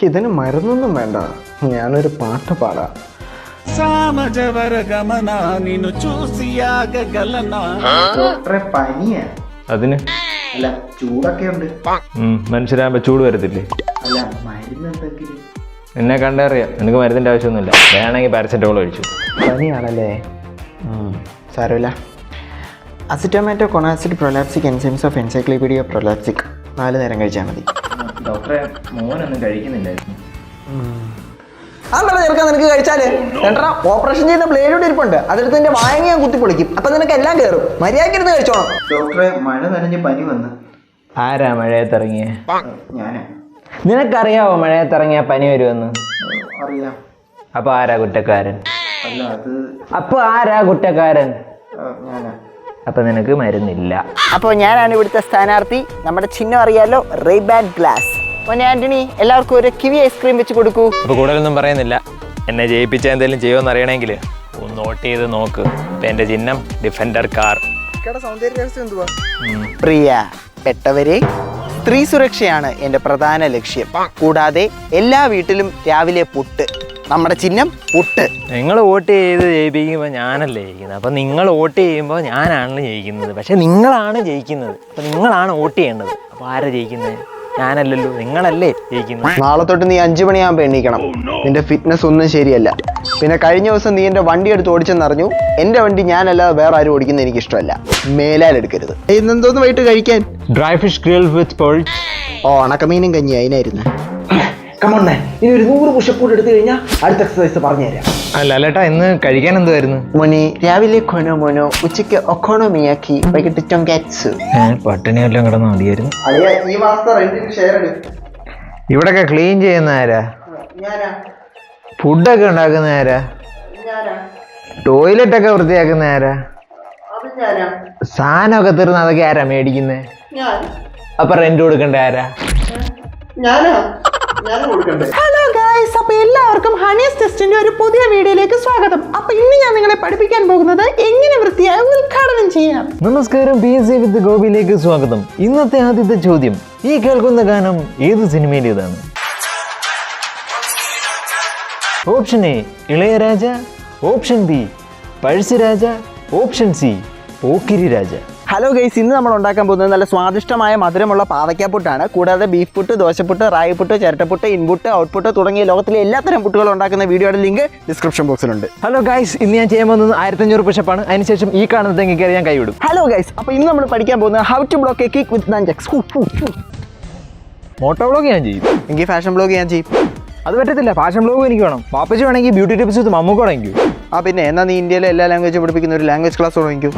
ഇതിന് മരുന്നൊന്നും വേണ്ട, ഞാനൊരു പാട്ട് പാടാം. പനിയാ? അതിന് അല്ല, ചൂടൊക്കെ ഉണ്ട്. മനുഷ്യരാകുമ്പോ ചൂട് വരത്തില്ലേ? അല്ല, മരുന്ന് എന്തെങ്കിലും? എന്നെ കണ്ടറിയാം, നിനക്ക് മരുന്നിന്റെ ആവശ്യമൊന്നുമില്ല. വേണമെങ്കിൽ പാരസെറ്റമോൾ കഴിച്ചു. പനിയാണല്ലേ? സാരമില്ല. അസിറ്റോമാറ്റോ കൊണാസിഡ് പ്രൊലാപ്സിക് എൻസൈംസ് ഓഫ് എൻസൈക്ലോപീഡിയ പ്രൊലാപ്സിക് 4 നേരം കഴിച്ചാൽ മതി. ഡോക്ടറെ, മോനൊന്നും കഴിക്കുന്നില്ലായിരുന്നു. അതെന്താ ചെറുക്കാൻ നിനക്ക് കഴിച്ചാല്? രണ്ടര ഓപ്പറേഷൻ ചെയ്യുന്ന ബ്ലേഡോട് ഇരിപ്പുണ്ട്, അതെടുത്ത് നിന്റെ വായങ്ങ ഞാൻ കുത്തിപ്പൊളിക്കും. അപ്പൊ നിനക്ക് എല്ലാം കയറും. മര്യാദക്കിരുന്ന് കഴിച്ചോണം. ഡോക്ടറെ, മഴ നനഞ്ഞ് പനി വന്ന്. ആരാ മഴയത്തിറങ്ങിയ? ഞാനാ. നിനക്കറിയാവോ മഴയത്തിറങ്ങിയ പനി വരുമെന്ന്? അറിയാം. അപ്പൊ ആരാ കുറ്റക്കാരൻ? അല്ല, അത് അപ്പൊ ആരാ കുറ്റക്കാരൻ? ഞാനാ. അപ്പൊ നിനക്ക് മരുന്നില്ല. അപ്പോൾ ഞാനാണ് ഇവിടുത്തെ സ്ഥാനാർത്ഥി. നമ്മുടെ ചിഹ്നം അറിയാലോ, റെയ്ബാൻ ഗ്ലാസ്. മോനെ ആന്റണി, എല്ലാവർക്കും ഒരു കിവി ഐസ്ക്രീം വെച്ച് കൊടുക്കൂ. അപ്പൊ കൂടുതലൊന്നും പറയുന്നില്ല. എന്നെ ജയിപ്പിച്ച എന്തെങ്കിലും ചെയ്യുമെന്ന് അറിയണമെങ്കിൽ ഒന്ന് നോട്ട് ചെയ്ത് നോക്ക്. എന്റെ ചിഹ്നം ഡിഫൻഡർ കാർ. പ്രിയ പെട്ടവരെ, സ്ത്രീ സുരക്ഷയാണ് എൻ്റെ പ്രധാന ലക്ഷ്യം. കൂടാതെ എല്ലാ വീട്ടിലും രാവിലെ പുട്ട്. നമ്മുടെ ചിഹ്നം പുട്ട്. നിങ്ങൾ വോട്ട് ചെയ്ത് ജയിപ്പിക്കുമ്പോൾ ഞാനല്ലേ ജയിക്കുന്നത്. അപ്പം നിങ്ങൾ വോട്ട് ചെയ്യുമ്പോൾ ഞാനാണല്ലോ ജയിക്കുന്നത്. പക്ഷെ നിങ്ങളാണ് ജയിക്കുന്നത്. അപ്പം നിങ്ങളാണ് വോട്ട് ചെയ്യേണ്ടത്. അപ്പോൾ ആരാ ജയിക്കുന്നത്? ഞാനല്ലല്ലോ, നിങ്ങളല്ലേ ജയിക്കുന്നത്. നാളെ തൊട്ട് നീ 5 മണിയാകുമ്പോൾ എണീക്കണം. നിന്റെ ഫിറ്റ്നസ് ഒന്നും ശരിയല്ല. പിന്നെ കഴിഞ്ഞ ദിവസം നീ എൻ്റെ വണ്ടി എടുത്ത് ഓടിച്ചെന്നറിഞ്ഞു. എൻ്റെ വണ്ടി ഞാനല്ലാതെ വേറെ ആരും ഓടിക്കുന്നത് എനിക്ക് ഇഷ്ടമല്ല. മേലാൽ എടുക്കരുത്. ഇന്നെന്തോന്ന് വൈകിട്ട് കഴിക്കാൻ? ഡ്രൈ ഫിഷ് ഗ്രിൽ വിത്ത് പോൾട്ട്. ഉണക്കമീനും കഞ്ഞി അതിനായിരുന്നു. കമോണ്ണേ, ഇനി ഒരു 100 പുഷപ്പ് എടുത്തു കഴിഞ്ഞാൽ അടുത്ത എക്സസൈസ് പറഞ്ഞുതരാം. അല്ല അല്ലേട്ടാ, ഇന്ന് കഴിക്കാൻ എന്തുവായിരുന്നു? മോനെ, രാവിലെ കൊനോ മോനോ, ഉച്ചയ്ക്ക് ഒക്കോണോമിയാക്കി, വൈകിട്ട് ടൊങ്കാറ്റ്സ്. പട്ടിണി എല്ലാം കിടന്ന് മതിയായിരുന്നു. ഈ മാസത്തെ റെന്റിന് ഷെയർ എടുക്കും. ഇവിടൊക്കെ ക്ലീൻ ചെയ്യുന്ന ആരാ? ഫുഡൊക്കെ ഉണ്ടാക്കുന്ന ആരാ? ടോയ്ലറ്റ് ഒക്കെ വൃത്തിയാക്കുന്ന ആരാ? സാധനമൊക്കെ തീർന്ന് അതൊക്കെ ആരാ മേടിക്കുന്നേ? അപ്പൊ റെന്റ് കൊടുക്കണ്ട ആരാ? ഹലോ ഗൈസ്, അപ്പൊ എല്ലാവർക്കും ഹണീസ് ടെസ്റ്റിന്റെ ഒരു പുതിയ വീഡിയോയിലേക്ക് സ്വാഗതം. അപ്പൊ ഇന്ന് ഞാൻ നിങ്ങളെ പഠിപ്പിക്കാൻ പോകുന്നത് എങ്ങനെ വൃത്തിയായി ഉദ്ഘാടനം ചെയ്യാം. നമസ്കാരം, PSC വിത്ത് ഗോപിയിലേക്ക് സ്വാഗതം. ഇന്നത്തെ ആദ്യത്തെ ചോദ്യം, ഈ കേൾക്കുന്ന ഗാനം ഏത് സിനിമയിലേതാണ്? Option A Ilaiyaraaja, option B Pazhassiraja, option C Pokkiri Raja. Hello guys, ഇന്ന് നമ്മൾ ഉണ്ടാക്കാൻ പോകുന്നത് നല്ല സ്വാദിഷ്ടമായ മധുരമുള്ള പാവയ്ക്കാപ്പുട്ടാണ്. കൂടാതെ ബീഫ് പുട്ട്, ദോശപ്പുട്ട്, റായിപ്പുട്ട്, ചിരട്ടപ്പുട്ട്, ഇൻപുട്ട്, ഔട്ട്പുട്ട് തുടങ്ങിയ ലോകത്തിലെ എല്ലാത്തരം പുട്ടുകൾ ഉണ്ടാക്കുന്ന വീഡിയോയുടെ ലിങ്ക് ഡിസ്ക്രിപ്ഷൻ ബോക്സിലുണ്ട്. ഹലോ ഗൈസ്, ഇന്ന് ഞാൻ ചെയ്യാൻ പോകുന്നത് 1500 പുഷപ്പാണ്. അതിനുശേഷം ഈ കാണുന്ന തെങ്ങി കയറി ഞാൻ കൈവിടും. ഹലോ ഗൈസ്, അപ്പോൾ ഇന്ന് നമ്മൾ പഠിക്കാൻ പോകുന്നത് how to block a kick with nunchucks. Moto vlog ഞാൻ ചെയ്യും. എനിക്ക് ഫാഷൻ ബ്ലോഗ് ഞാൻ ചെയ്യും. അത് പറ്റത്തില്ല, ഫാഷൻ വ്ളോഗ് എനിക്ക് വേണം. പാപ്പച്ചി വേണമെങ്കിൽ ബ്യൂട്ടി ടിപ്സ് വിത്ത് മമ്മൂക്കോടെങ്കിൽ. പിന്നെ എന്നാ നീ ഇന്ത്യയിലെ എല്ലാ ലാംഗ്വേജ് പഠിപ്പിക്കുന്ന ഒരു ലാംഗ്വേജ് ക്ലാസ് തുടങ്ങിക്കൂ.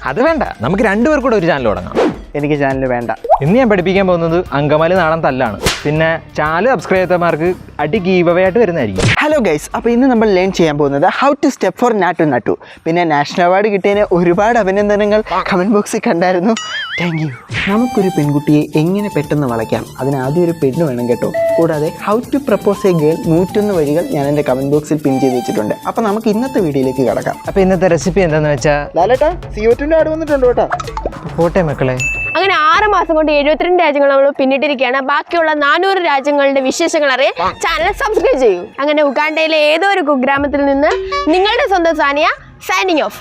അത് വേണ്ട, നമുക്ക് 2 പേർ കൂടെ ഒരു ചാനൽ തുടങ്ങാം. എനിക്ക് ചാനൽ വേണ്ട. ഇന്ന് ഞാൻ പഠിപ്പിക്കാൻ പോകുന്നത് അങ്കമാലി നാടൻ തല്ലാണ്. പിന്നെ ചാനൽ സബ്സ്ക്രൈബ് ചെയ്തമാർക്ക് അടി ഗീവ് ആയിട്ട് വരുന്നതായിരിക്കും. ഹലോ ഗൈസ്, അപ്പോൾ ഇന്ന് നമ്മൾ ലേൺ ചെയ്യാൻ പോകുന്നത് ഹൗ ടു സ്റ്റെപ്പ് ഫോർ നാട്ടു നട്ടു. പിന്നെ നാഷണൽ അവാർഡ് കിട്ടിയതിന് ഒരുപാട് അഭിനന്ദനങ്ങൾ കമൻറ്റ് ബോക്സിൽ കണ്ടായിരുന്നു. Thank you. നമുക്കൊരു പെൺകുട്ടിയെ എങ്ങനെ പെട്ടെന്ന് വളയ്ക്കാം, അതിന് ആദ്യം ഒരു പെണ്ണ് വേണം കേട്ടോ. കൂടാതെ how to propose a girl 101 വഴികൾ ഞാൻ എൻ്റെ കമൻറ്റ് ബോക്സിൽ പിൻ ചെയ്ത് വെച്ചിട്ടുണ്ട്. അപ്പോൾ നമുക്ക് ഇന്നത്തെ വീഡിയോയിലേക്ക് കടക്കാം. അപ്പോൾ ഇന്നത്തെ റെസിപ്പി എന്താണെന്ന് വെച്ചാൽ, ലാലേട്ടാ CO2 ആഡ് വന്നിട്ടുണ്ട് കേട്ടോ. പോട്ടെ മക്കളെ. അങ്ങനെ 6 മാസം കൊണ്ട് 72 രാജ്യങ്ങൾ നമ്മൾ പിന്നിട്ടിരിക്കുകയാണ്. ബാക്കിയുള്ള 400 രാജ്യങ്ങളുടെ വിശേഷങ്ങൾ അറിയാൻ ചാനൽ സബ്സ്ക്രൈബ് ചെയ്യൂ. അങ്ങനെ ഉഗാണ്ടയിലെ ഏതോ ഒരു കുഗ്രാമത്തിൽ നിന്ന് നിങ്ങളുടെ സ്വന്തം സാനിയ സൈനിങ് ഓഫ്.